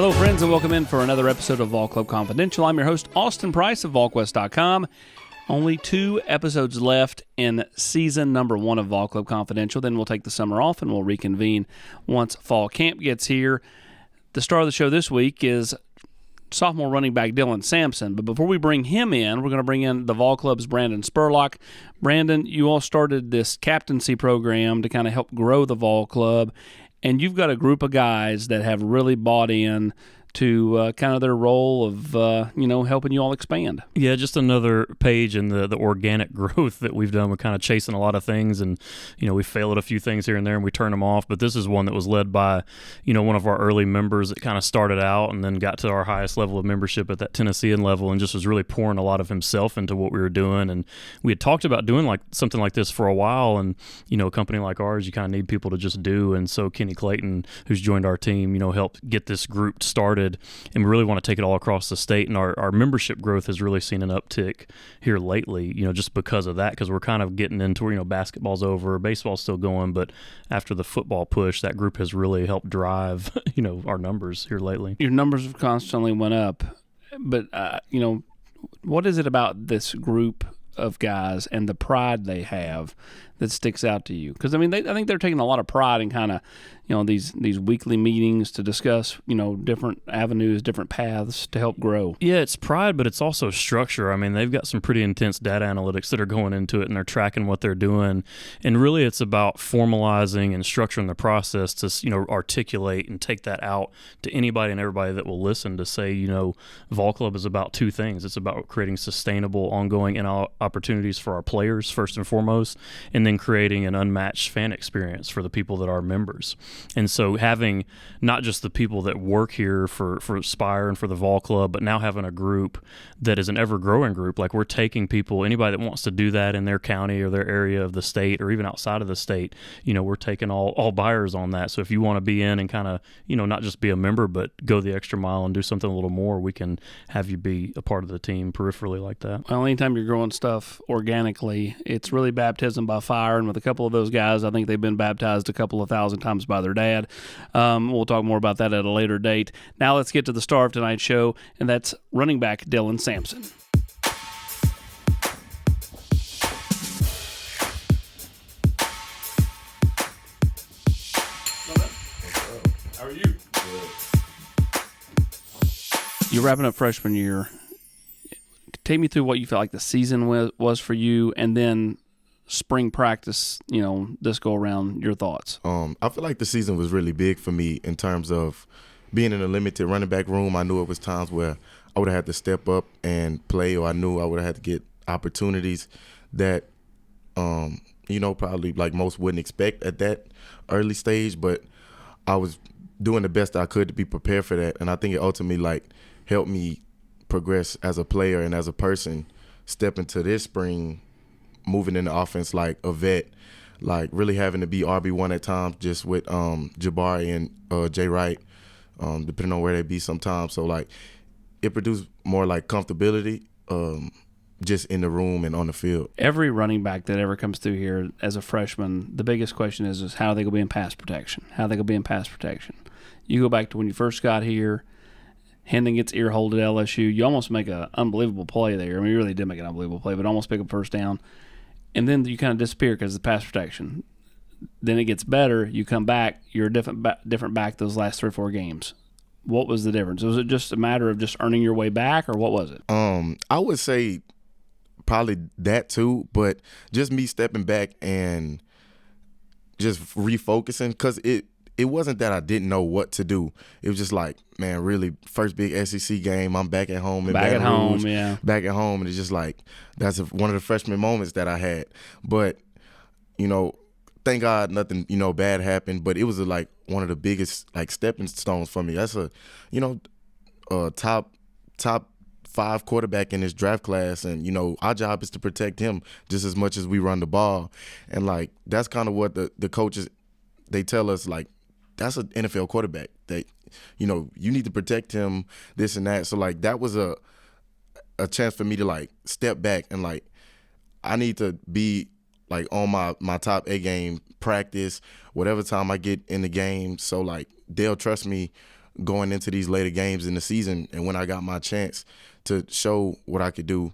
Hello, friends, and welcome in for another episode of Vol Club Confidential. I'm your host, Austin Price of VolQuest.com. Only 2 episodes left in season number 1 of Vol Club Confidential. Then we'll take the summer off and we'll reconvene once fall camp gets here. The star of the show this week is sophomore running back Dylan Sampson. But before we bring him in, we're going to bring in the Vol Club's Brandon Spurlock. Brandon, you all started this captaincy program to kind of help grow the Vol Club. And you've got a group of guys that have really bought in to kind of their role of, helping you all expand. Yeah, just another page in the organic growth that we've done. We're kind of chasing a lot of things, and, we fail at a few things here and there, and we turn them off. But this is one that was led by, one of our early members that kind of started out and then got to our highest level of membership at that Tennessean level and just was really pouring a lot of himself into what we were doing. And we had talked about doing something like this for a while, and, a company like ours, you kind of need people to just do. And so Kenny Clayton, who's joined our team, helped get this group started. And we really want to take it all across the state. And our membership growth has really seen an uptick here lately, just because of that, because we're kind of getting into, basketball's over, baseball's still going, but after the football push, that group has really helped drive, our numbers here lately. Your numbers have constantly went up, but, what is it about this group of guys and the pride they have that sticks out to you? Because, I think they're taking a lot of pride in kind of, these weekly meetings to discuss, different avenues, different paths to help grow. Yeah, it's pride, but it's also structure. They've got some pretty intense data analytics that are going into it, and they're tracking what they're doing. And really, it's about formalizing and structuring the process to, articulate and take that out to anybody and everybody that will listen to say, Vol Club is about 2 things. It's about creating sustainable, ongoing opportunities for our players, first and foremost, and then creating an unmatched fan experience for the people that are members. And so having not just the people that work here for Spire and for the Vol Club, but now having a group that is an ever-growing group, like we're taking people, anybody that wants to do that in their county or their area of the state or even outside of the state, we're taking all buyers on that. So if you want to be in and kind of, not just be a member, but go the extra mile and do something a little more, we can have you be a part of the team peripherally like that. Well, anytime you're growing stuff organically, it's really baptism by fire. And with a couple of those guys, I think they've been baptized a couple of thousand times by their dad. We'll talk more about that at a later date. Now let's get to the star of tonight's show, and that's running back Dylan Sampson. How are you? Good. You're wrapping up freshman year. Take me through what you felt like the season was for you, and then spring practice, this go around, your thoughts. I feel like the season was really big for me in terms of being in a limited running back room. I knew it was times where I would have had to step up and play, or I knew I would have had to get opportunities that, probably like most wouldn't expect at that early stage. But I was doing the best I could to be prepared for that. And I think it ultimately helped me progress as a player and as a person, step into this spring, moving in the offense like a vet, really having to be RB1 at times just with Jabari and Jay Wright, depending on where they be sometimes. So, it produced more comfortability just in the room and on the field. Every running back that ever comes through here as a freshman, the biggest question is how are they going to be in pass protection? You go back to when you first got here, Hendon gets ear-holed at LSU. You almost make an unbelievable play there. You really did make an unbelievable play, but almost pick up first down. And then you kind of disappear because of the pass protection. Then it gets better. You come back. You're a different back those last 3 or 4 games. What was the difference? Was it just a matter of just earning your way back, or what was it? I would say probably that too, but just me stepping back and just refocusing, because it wasn't that I didn't know what to do. It was just really first big SEC game. I'm back at home in Baton Rouge. Back at home, and it's just that's one of the freshman moments that I had. But thank God nothing bad happened. But it was one of the biggest stepping stones for me. That's a top 5 quarterback in this draft class, and our job is to protect him just as much as we run the ball. And that's kind of what the coaches, they tell us, that's an NFL quarterback that, you need to protect him, this and that. So, that was a chance for me to, step back and, I need to be, on my top A game, practice, whatever time I get in the game. So, they'll trust me going into these later games in the season. And when I got my chance to show what I could do,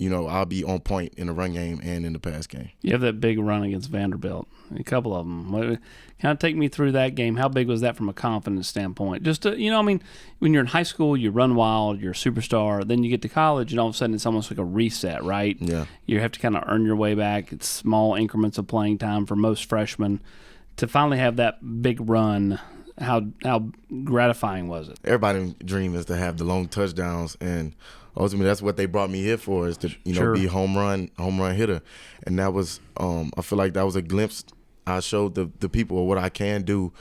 I'll be on point in the run game and in the pass game. You have that big run against Vanderbilt, a couple of them. Kind of take me through that game. How big was that from a confidence standpoint? Just to, when you're in high school, you run wild, you're a superstar. Then you get to college, and all of a sudden it's almost like a reset, right? Yeah. You have to kind of earn your way back. It's small increments of playing time for most freshmen. To finally have that big run, how gratifying was it? Everybody's dream is to have the long touchdowns, and ultimately that's what they brought me here for, is to Sure. be a home run hitter. And that was I feel like that was a glimpse I showed the people of what I can do.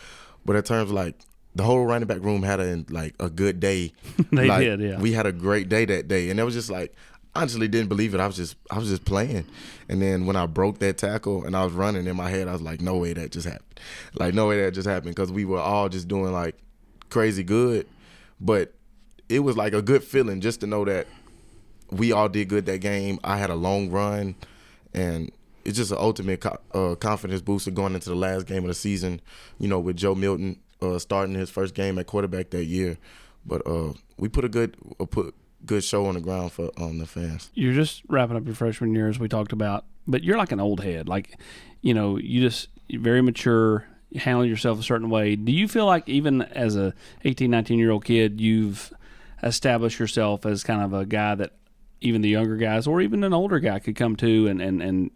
But in terms of like the whole running back room had a good day. They like, did, yeah. We had a great day that day, and it was just like, I honestly didn't believe it. I was just playing. And then when I broke that tackle and I was running, in my head I was like, no way that just happened. Like, no way that just happened, because we were all just doing like crazy good. But it was like a good feeling just to know that we all did good that game. I had a long run, and it's just an ultimate confidence booster going into the last game of the season, with Joe Milton starting his first game at quarterback that year. But we put a good show on the ground for the fans. You're just wrapping up your freshman year, as we talked about, but you're like an old head. Like, you're very mature, you handle yourself a certain way. Do you feel like even as a 18, 19-year-old kid, you've established yourself as kind of a guy that even the younger guys or even an older guy could come to and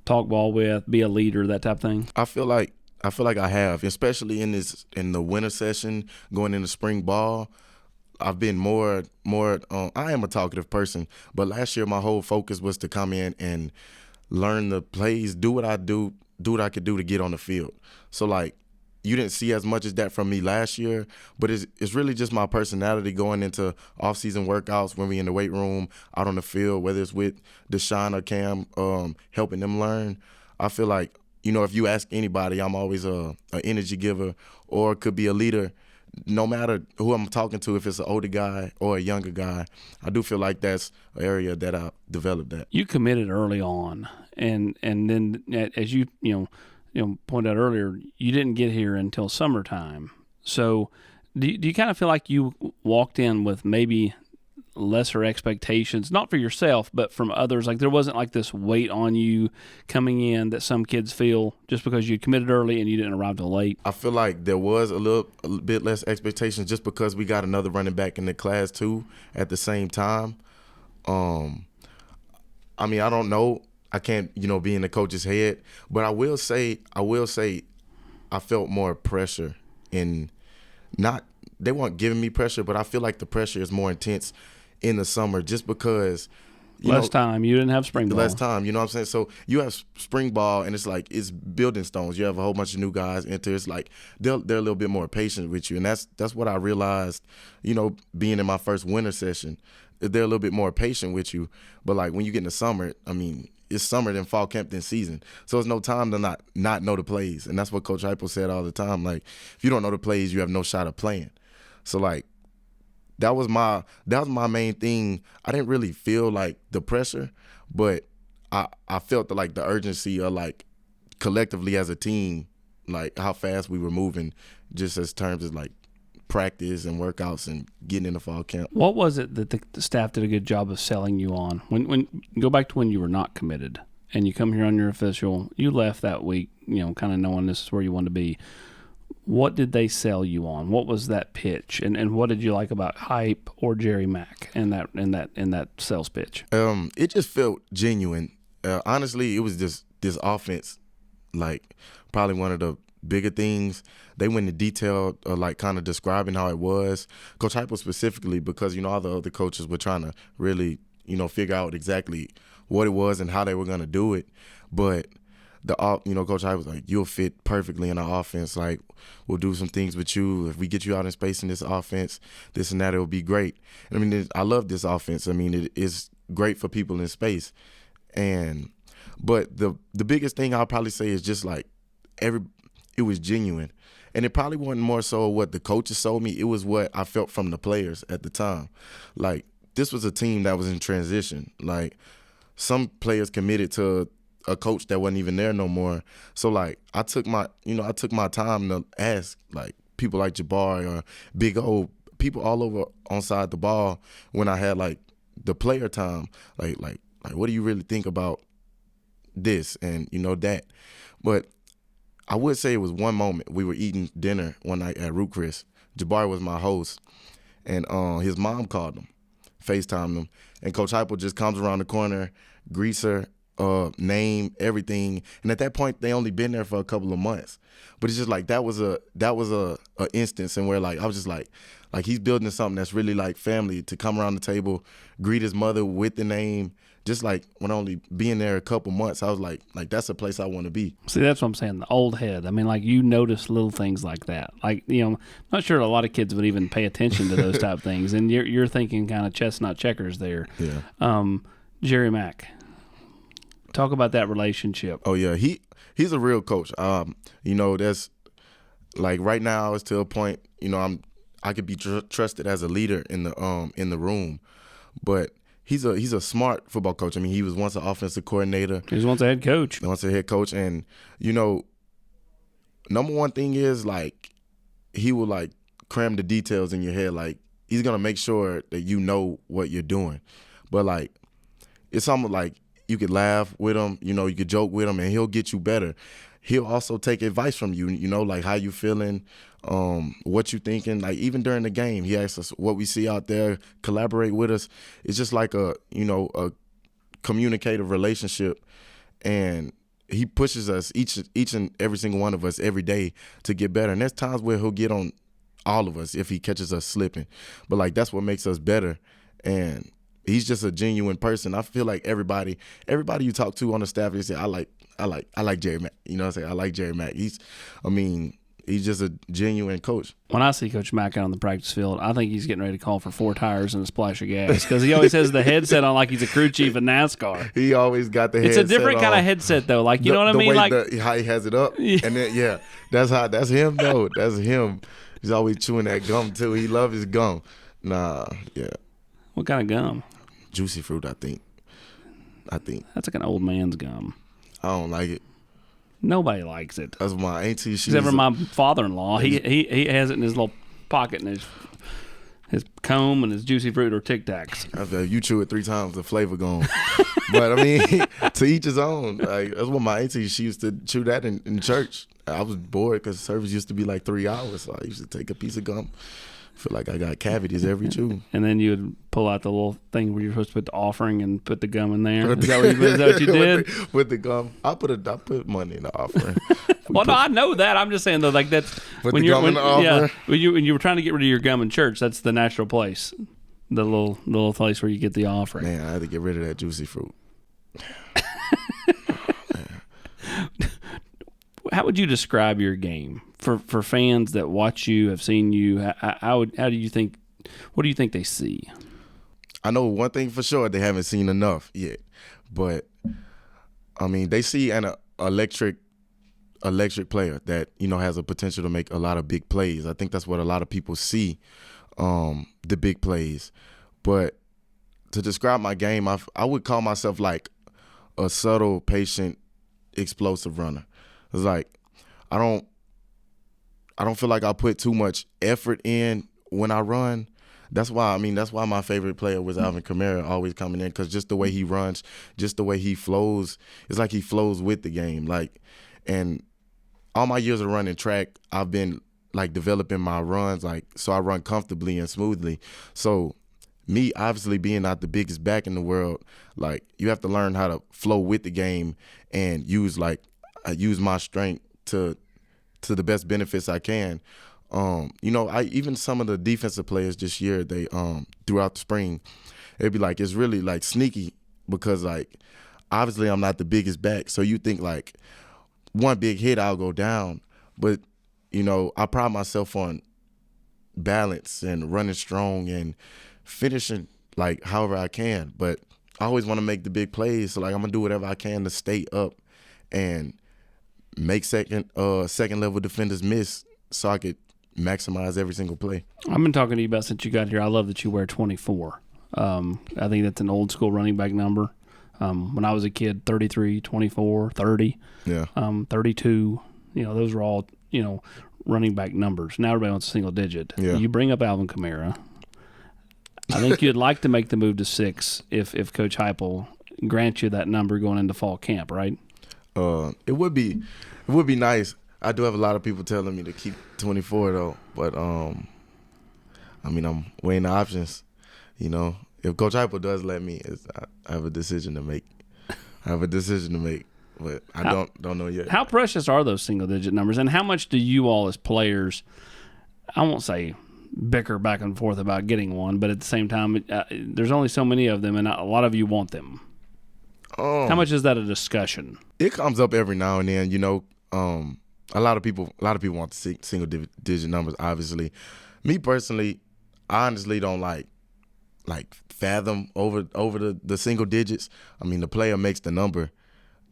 talk ball with, be a leader, that type of thing? I feel like I have, especially in the winter session, going into spring ball. I've been more. I am a talkative person, but last year my whole focus was to come in and learn the plays, do what I could do to get on the field. So like, you didn't see as much as that from me last year, but it's really just my personality going into off-season workouts, when we in the weight room, out on the field, whether it's with Deshaun or Cam, helping them learn. I feel like, if you ask anybody, I'm always an energy giver, or could be a leader. No matter who I'm talking to, if it's an older guy or a younger guy, I do feel like that's an area that I developed that. You committed early on, and then as you pointed out earlier, you didn't get here until summertime. So do you kind of feel like you walked in with maybe lesser expectations, not for yourself, but from others? Like, there wasn't like this weight on you coming in that some kids feel just because you committed early and you didn't arrive till late? I feel like there was a bit less expectations just because we got another running back in the class too at the same time. I don't know. I can't, be in the coach's head, but I will say I felt more pressure they weren't giving me pressure, but I feel like the pressure is more intense in the summer just because less time. You didn't have spring ball. Less time, you know what I'm saying? So you have spring ball, and it's like it's building stones. You have a whole bunch of new guys enter. It's like they're a little bit more patient with you, and that's what I realized, being in my first winter session. They're a little bit more patient with you. But like when you get in the summer, it's summer, then fall camp, then season. So it's no time to not know the plays. And that's what Coach Heupel said all the time. Like, if you don't know the plays, you have no shot of playing. So like, that was my main thing. I didn't really feel like the pressure, but I felt the urgency of like collectively as a team, like how fast we were moving, just as terms of like practice and workouts and getting in the fall camp. What was it that the staff did a good job of selling you on? When go back to when you were not committed and you come here on your official, you left that week, kind of knowing this is where you want to be. What did they sell you on? What was that pitch, and what did you like about Hype or Jerry Mack in that sales pitch? It just felt genuine. Honestly, it was just this offense, like probably one of the bigger things. They went into detail, like kind of describing how it was. Coach Heupel specifically, because all the other coaches were trying to really figure out exactly what it was and how they were going to do it. But Coach Heupel was like, you'll fit perfectly in our offense. Like, we'll do some things with you. If we get you out in space in this offense, this and that, it'll be great. I love this offense. It is great for people in space. But the biggest thing I'll probably say is just like it was genuine. And it probably wasn't more so what the coaches sold me. It was what I felt from the players at the time. Like, this was a team that was in transition. Like, some players committed to a coach that wasn't even there no more. So like, I took my time to ask like people like Jabari or Big O, people all over on side the ball when I had like the player time, like what do you really think about this and that. But I would say it was one moment. We were eating dinner one night at Root Chris. Jabari was my host, and his mom called him, FaceTimed him, and Coach Heupel just comes around the corner, greets her, name, everything. And at that point, they only been there for a couple of months. But it's just like that was a instance and where like I was just like he's building something that's really like family, to come around the table, greet his mother with the name. Just like when only being there a couple months, I was like that's a place I want to be. See, that's what I'm saying. The old head. I mean, like you notice little things like that. Like I'm not sure a lot of kids would even pay attention to those type of things. And you're thinking kind of chestnut checkers there. Yeah. Jerry Mack. Talk about that relationship. Oh yeah, he's a real coach. That's like right now it's to a point. I could be trusted as a leader in the room, but he's a smart football coach. I mean, he was once an offensive coordinator. He was once a head coach. And number one thing is like he will like cram the details in your head. Like he's gonna make sure that you know what you're doing. But like it's almost like you could laugh with him, you could joke with him, and he'll get you better. He'll also take advice from you, like how you feeling, what you thinking. Like even during the game, he asks us what we see out there, collaborate with us. It's just like a communicative relationship, and he pushes us each and every single one of us every day to get better. And there's times where he'll get on all of us if he catches us slipping, but like that's what makes us better. And he's just a genuine person. I feel like everybody you talk to on the staff, they say, I like Jerry Mack. You know what I'm saying? I like Jerry Mack. He's just a genuine coach. When I see Coach Mack out on the practice field, I think he's getting ready to call for 4 tires and a splash of gas, because he always has the headset on like he's a crew chief in NASCAR. He always got the headset on. It's a different kind of headset, though. Like, you know what I mean? Like how he has it up. Yeah. And then, that's him, though. That's him. He's always chewing that gum, too. He loves his gum. Nah, yeah. What kind of gum? Juicy fruit, I think. That's like an old man's gum. I don't like it. Nobody likes it. That's my auntie. Except for my father-in-law. He has it in his little pocket in his comb and his juicy fruit or Tic Tacs. You chew it 3 times, the flavor gone. But I mean, to each his own. Like, that's what my auntie, she used to chew that in church. I was bored because service used to be like 3 hours, so I used to take a piece of gum. Feel like I got cavities every chew. And then you would pull out the little thing where you're supposed to put the offering and put the gum in there. Is that what you did? With the gum. I put money in the offering. Well, no, I know that. I'm just saying, though, like that's put the gum in the offering. Yeah, when you were trying to get rid of your gum in church, that's the natural place. The little place where you get the offering. Man, I had to get rid of that juicy fruit. How would you describe your game for fans that watch you, have seen you? How do you think? What do you think they see? I know one thing for sure: they haven't seen enough yet. But I mean, they see an electric player that has a potential to make a lot of big plays. I think that's what a lot of people see, the big plays. But to describe my game, I would call myself like a subtle, patient, explosive runner. It's like I don't feel like I put too much effort in when I run. That's why my favorite player was Alvin Kamara, always coming in, because just the way he runs, just the way he flows, it's like he flows with the game. Like, and all my years of running track, I've been like developing my runs, like, so I run comfortably and smoothly. So me obviously being not the biggest back in the world, like, you have to learn how to flow with the game and use my strength to the best benefits I can. Even some of the defensive players this year, they throughout the spring, it'd be like, it's really like sneaky, because like obviously I'm not the biggest back, so you think like one big hit I'll go down, but I pride myself on balance and running strong and finishing like however I can, but I always want to make the big plays, so like I'm gonna do whatever I can to stay up and make second level defenders miss, so I could maximize every single play. I've been talking to you about since you got here. I love that you wear 24. I think that's an old school running back number. When I was a kid, 33, 24, 30, 32. Those were all running back numbers. Now everybody wants a single digit. Yeah. You bring up Alvin Kamara. I think you'd like to make the move to 6 if Coach Heupel grants you that number going into fall camp, right? It would be nice. I do have a lot of people telling me to keep 24 though, but I'm weighing the options. You know, if Coach Heupel does let me, I have a decision to make. But I don't know yet. How precious are those single digit numbers, and how much do you all as players, I won't say bicker back and forth about getting one, but at the same time, there's only so many of them, and a lot of you want them. How much is that a discussion? It comes up every now and then. You know, a lot of people want the single digit numbers. Obviously, me personally, I honestly don't like fathom over the single digits. I mean, the player makes the number.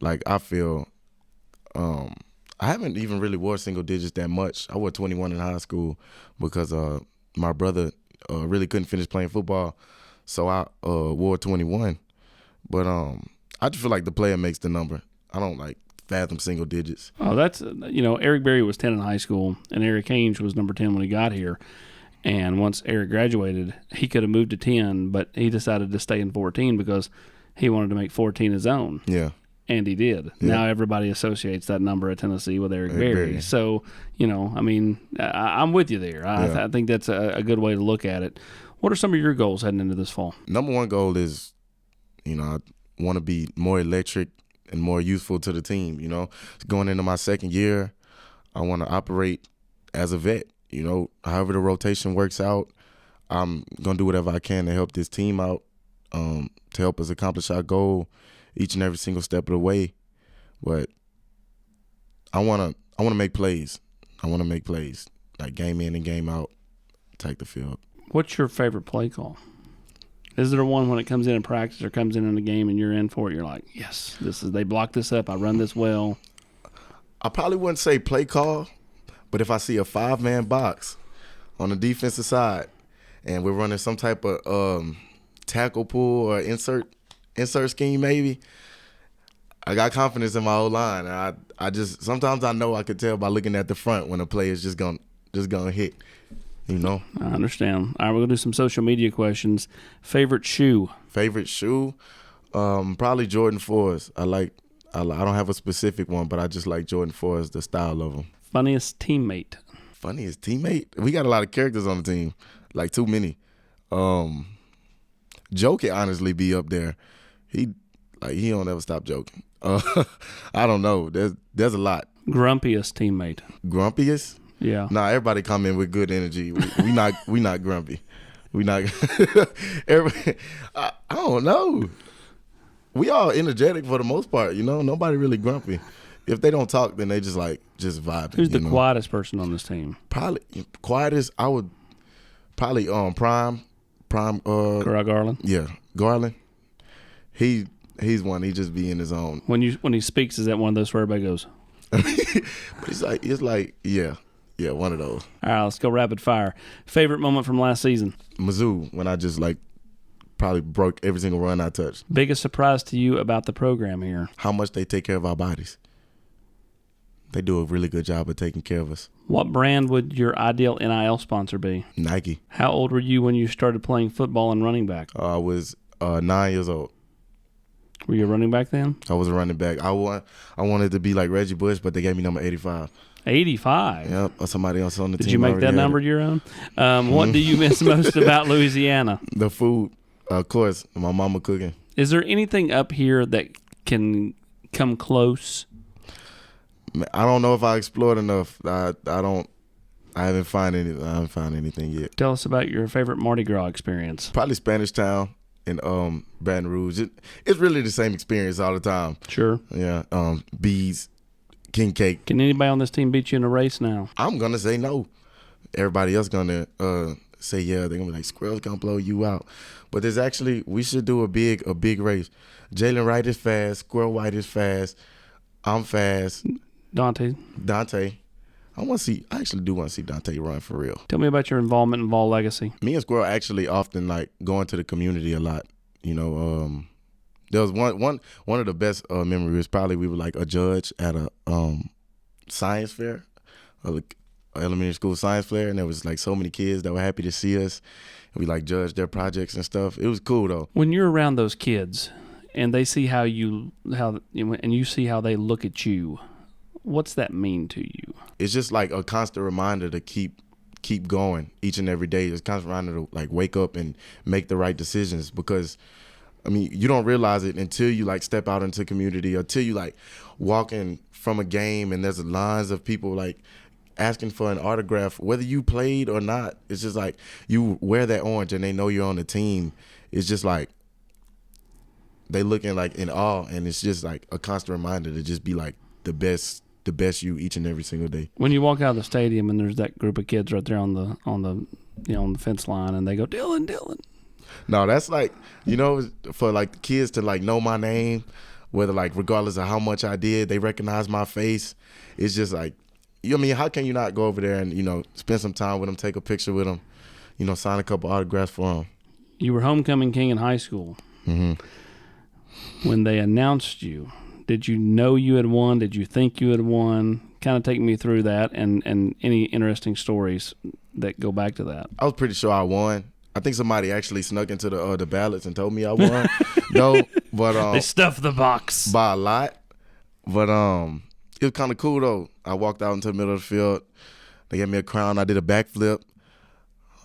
Like, I feel I haven't even really wore single digits that much. I wore 21 in high school because my brother really couldn't finish playing football, so I wore 21. But I just feel like the player makes the number. I don't like fathom single digits. Oh, that's Eric Berry was 10 in high school, and Eric Ainge was number 10 when he got here. And once Eric graduated, he could have moved to 10, but he decided to stay in 14 because he wanted to make 14 his own. Yeah. And he did. Yeah. Now everybody associates that number at Tennessee with Eric Berry. So, I'm with you there. I think that's a good way to look at it. What are some of your goals heading into this fall? Number one goal is, I want to be more electric and more useful to the team. Going into my second year, I want to operate as a vet. However the rotation works out, I'm going to do whatever I can to help this team out, to help us accomplish our goal each and every single step of the way. But I want to make plays. I want to make plays, like game in and game out, take the field. What's your favorite play call? Is there one when it comes in practice or comes in the game and you're in for it, you're like, yes, they block this up, I run this well? I probably wouldn't say play call, but if I see a 5-man box on the defensive side and we're running some type of tackle pull or insert scheme maybe, I got confidence in my O-line. I just sometimes I know I could tell by looking at the front when a play is just gonna hit. I understand. All right, we're gonna do some social media questions. Favorite shoe? Probably Jordan 4s. I don't have a specific one, but I just like Jordan 4s, the style of them. Funniest teammate? We got a lot of characters on the team, like too many. Joe can honestly be up there. He don't ever stop joking. I don't know. There's a lot. Grumpiest teammate? Grumpiest? Yeah. Nah, everybody come in with good energy. We not grumpy. We not. I don't know. We all energetic for the most part. Nobody really grumpy. If they don't talk, then they just vibing. Who's the quietest person on this team? Probably quietest. I would probably Prime. Garland. Yeah, Garland. He's one. He just be in his own. When he speaks, is that one of those where everybody goes? it's like yeah, one of those. All right, let's go rapid fire. Favorite moment from last season? Mizzou, when I just probably broke every single run I touched. Biggest surprise to you about the program here? How much they take care of our bodies. They do a really good job of taking care of us. What brand would your ideal NIL sponsor be? Nike. How old were you when you started playing football and running back? I was 9 years old. Were you a running back then? I was a running back. I wanted to be like Reggie Bush, but they gave me number 85. 85? Yep, or somebody else on the team. Did you make that number your own? What do you miss most about Louisiana? The food, of course. My mama cooking. Is there anything up here that can come close? I don't know if I explored enough. I haven't found anything yet. Tell us about your favorite Mardi Gras experience. Probably Spanish Town in Baton Rouge. It's really the same experience all the time. Sure. Yeah. Bees, king cake. Can anybody on this team beat you in a race now? I'm gonna say no. Everybody else gonna say yeah. They're gonna be like, Squirrel's gonna blow you out. But we should do a big race. Jalen Wright is fast. Squirrel White is fast. I'm fast. Dante. I actually do want to see Dante run for real. Tell me about your involvement in Vol Legacy. Me and Squirrel actually often go into the community a lot. There was one of the best memories. Probably we were like a judge at a science fair, elementary school science fair, and there was like so many kids that were happy to see us. We like judged their projects and stuff. It was cool though. When you're around those kids and they see and you see how they look at you, what's that mean to you? It's just like a constant reminder to keep going each and every day. It's a constant reminder to like wake up and make the right decisions, because I mean, you don't realize it until you like step out into community, until you like walking from a game and there's lines of people like asking for an autograph, whether you played or not. It's just like you wear that orange and they know you're on the team. It's just like they looking like in awe, and it's just like a constant reminder to just be like the best you each and every single day. When you walk out of the stadium and there's that group of kids right there on the fence line and they go, Dylan. No, that's like, for like the kids to like know my name, whether like regardless of how much I did, they recognize my face. It's just like, how can you not go over there and, spend some time with them, take a picture with them, sign a couple autographs for them. You were homecoming king in high school. Mm-hmm. When they announced you, did you know you had won? Did you think you had won? Kind of take me through that and any interesting stories that go back to that. I was pretty sure I won. I think somebody actually snuck into the ballots and told me I won. No, but they stuffed the box by a lot. But it was kind of cool though. I walked out into the middle of the field. They gave me a crown. I did a backflip.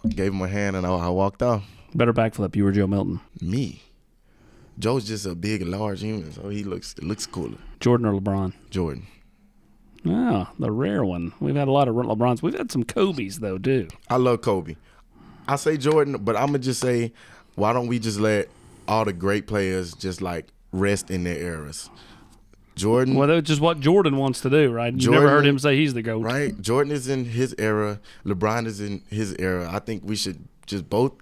Gave him a hand, and I walked off. Better backflip. You were Joe Milton. Me. Joe's just a big and large human, so it looks cooler. Jordan or LeBron? Jordan. Oh, the rare one. We've had a lot of LeBrons. We've had some Kobes, though, too. I love Kobe. I say Jordan, but I'm going to just say, why don't we just let all the great players just, like, rest in their eras? Jordan. Well, that's just what Jordan wants to do, right? You never heard him say he's the GOAT. Right. Jordan is in his era. LeBron is in his era. I think we should just both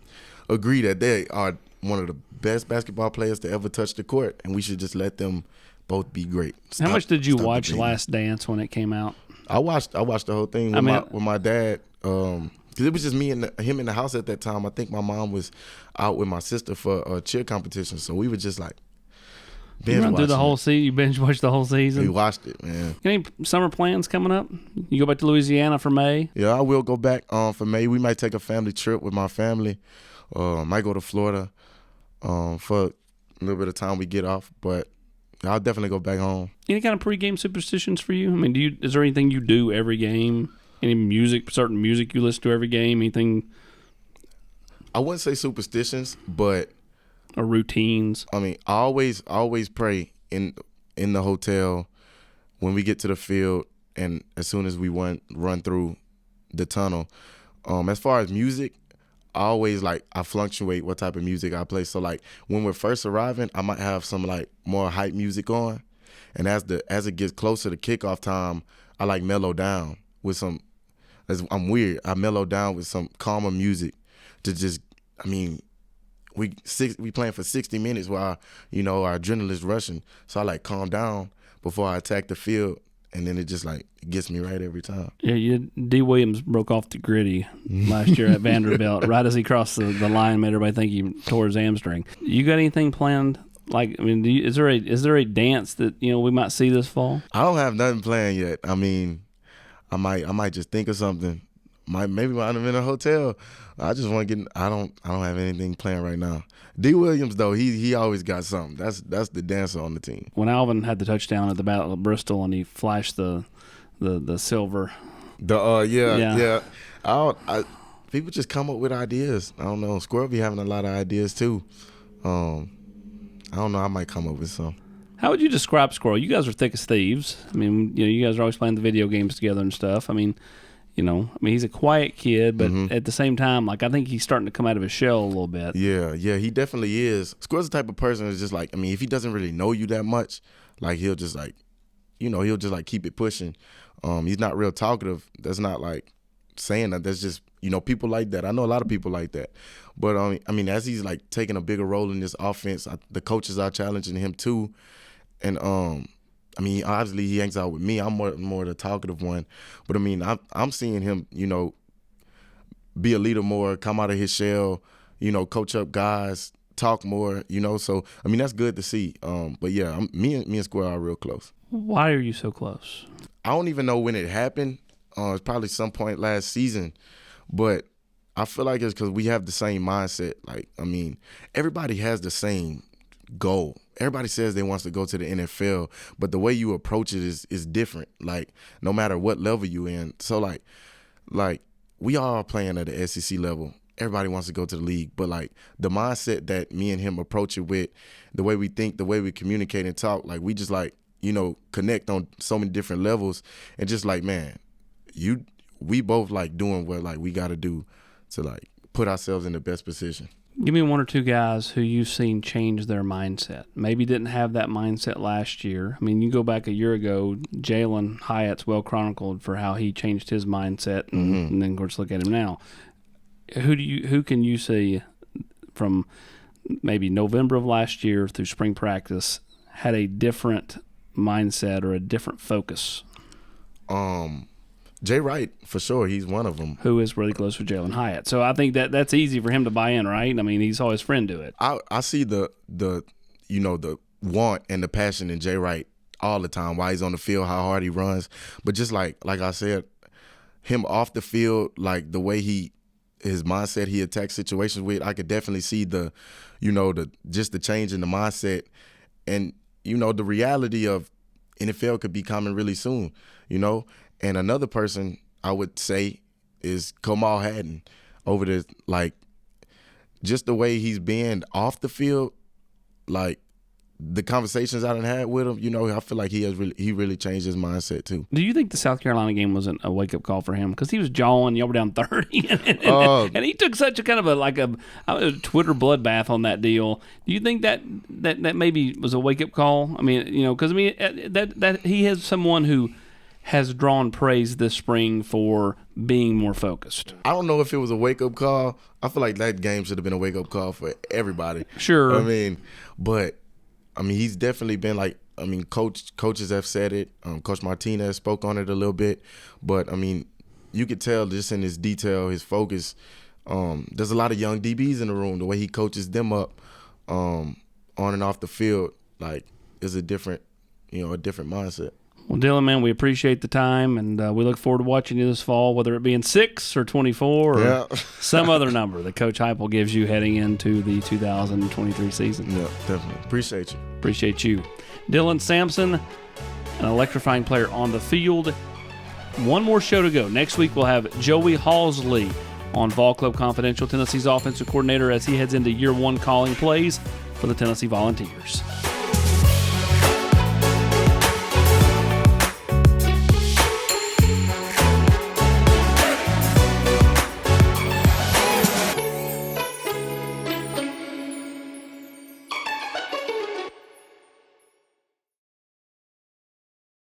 agree that they are one of the best basketball players to ever touch the court, and we should just let them both be great. How much did you watch Last Dance when it came out? I watched the whole thing with my dad. Because it was just me and him in the house at that time. I think my mom was out with my sister for a cheer competition, so we were just like binge watching. Through the whole season. You binge watched the whole season. We watched it, man. Any summer plans coming up? You go back to Louisiana for May? Yeah, I will go back for May. We might take a family trip with my family. Might go to Florida for a little bit of time we get off, but I'll definitely go back home. Any kind of pregame superstitions for you? I mean, is there anything you do every game? Any certain music you listen to every game? Anything? I wouldn't say superstitions, but or routines. I mean, I always pray in the hotel when we get to the field, and as soon as we run through the tunnel. As far as music, I fluctuate what type of music I play. So like when we're first arriving, I might have some like more hype music on, and as it gets closer to kickoff time, I like mellow down with some. I'm weird. I mellow down with some calmer music to just. I mean, we playing for 60 minutes while our adrenaline's rushing, so I like calm down before I attack the field. And then it just like gets me right every time. Yeah, D. Williams broke off the gritty last year at Vanderbilt right as he crossed the line, made everybody think he tore his hamstring. You got anything planned? Like, I mean, is there a dance that we might see this fall? I don't have nothing planned yet. I mean, I might just think of something. Maybe when I'm in a hotel. I just want to get. I don't have anything planned right now. D. Williams though, he always got something. That's the dancer on the team. When Alvin had the touchdown at the Battle of Bristol and he flashed the silver. Yeah. People just come up with ideas. I don't know. Squirrel be having a lot of ideas too. I don't know. I might come up with some. How would you describe Squirrel? You guys are thick as thieves. I mean, you guys are always playing the video games together and stuff. I mean, he's a quiet kid, but at the same time, like I think he's starting to come out of his shell a little bit. Yeah, he definitely is. Squirrel's the type of person that's just like, I mean, if he doesn't really know you that much, like he'll just like, he'll just like keep it pushing. He's not real talkative. That's not like saying that. That's just, people like that. I know a lot of people like that. But I mean, as he's like taking a bigger role in this offense, the coaches are challenging him too. And I mean, obviously he hangs out with me. I'm more the talkative one, but I mean, I'm seeing him, be a leader more, come out of his shell, coach up guys, talk more, So I mean, that's good to see. But yeah, me and Squirrel are real close. Why are you so close? I don't even know when it happened. It's probably some point last season, but I feel like it's because we have the same mindset. Like, I mean, everybody has the same goal. Everybody says they wants to go to the NFL, but the way you approach it is different. Like, no matter what level you in. So like we all playing at the SEC level. Everybody wants to go to the league, but like the mindset that me and him approach it with, the way we think, the way we communicate and talk, like we just like, you know, connect on so many different levels, and just like, man, we both like doing what like we got to do to like put ourselves in the best position. Give me one or two guys who you've seen change their mindset. Maybe didn't have that mindset last year. I mean, you go back a year ago, Jalen Hyatt's well chronicled for how he changed his mindset, and then of course look at him now. Who can you see from maybe November of last year through spring practice had a different mindset or a different focus? Jay Wright, for sure, he's one of them. Who is really close with Jalen Hyatt. So I think that's easy for him to buy in, right? I mean, he saw his friend do it. I see the you know, the want and the passion in Jay Wright all the time while he's on the field, how hard he runs. But just like I said, him off the field, like the way his mindset he attacks situations with, I could definitely see the change in the mindset, and you know, the reality of NFL could be coming really soon, you know. And another person I would say is Kamal Hadden, over the like just the way he's been off the field, like the conversations I done had with him, you know, I feel like he really changed his mindset too. Do you think the South Carolina game wasn't a wake up call for him? Because he was jawing, y'all were down 30, and he took such a kind of a Twitter bloodbath on that deal. Do you think that maybe was a wake up call? I mean, you know, because I mean that he has someone who has drawn praise this spring for being more focused. I don't know if it was a wake up call. I feel like that game should have been a wake up call for everybody. Sure, I mean, but. I mean, he's definitely been like, I mean, coaches have said it. Coach Martinez spoke on it a little bit. But, I mean, you could tell just in his detail, his focus. There's a lot of young DBs in the room. The way he coaches them up on and off the field, like, is a different mindset. Well, Dylan, man, we appreciate the time, and we look forward to watching you this fall, whether it be in 6 or 24 or some other number that Coach Heupel gives you heading into the 2023 season. Yeah, definitely. Appreciate you. Appreciate you. Dylan Sampson, an electrifying player on the field. One more show to go. Next week we'll have Joey Halsley on Vol Club Confidential, Tennessee's offensive coordinator, as he heads into year one calling plays for the Tennessee Volunteers.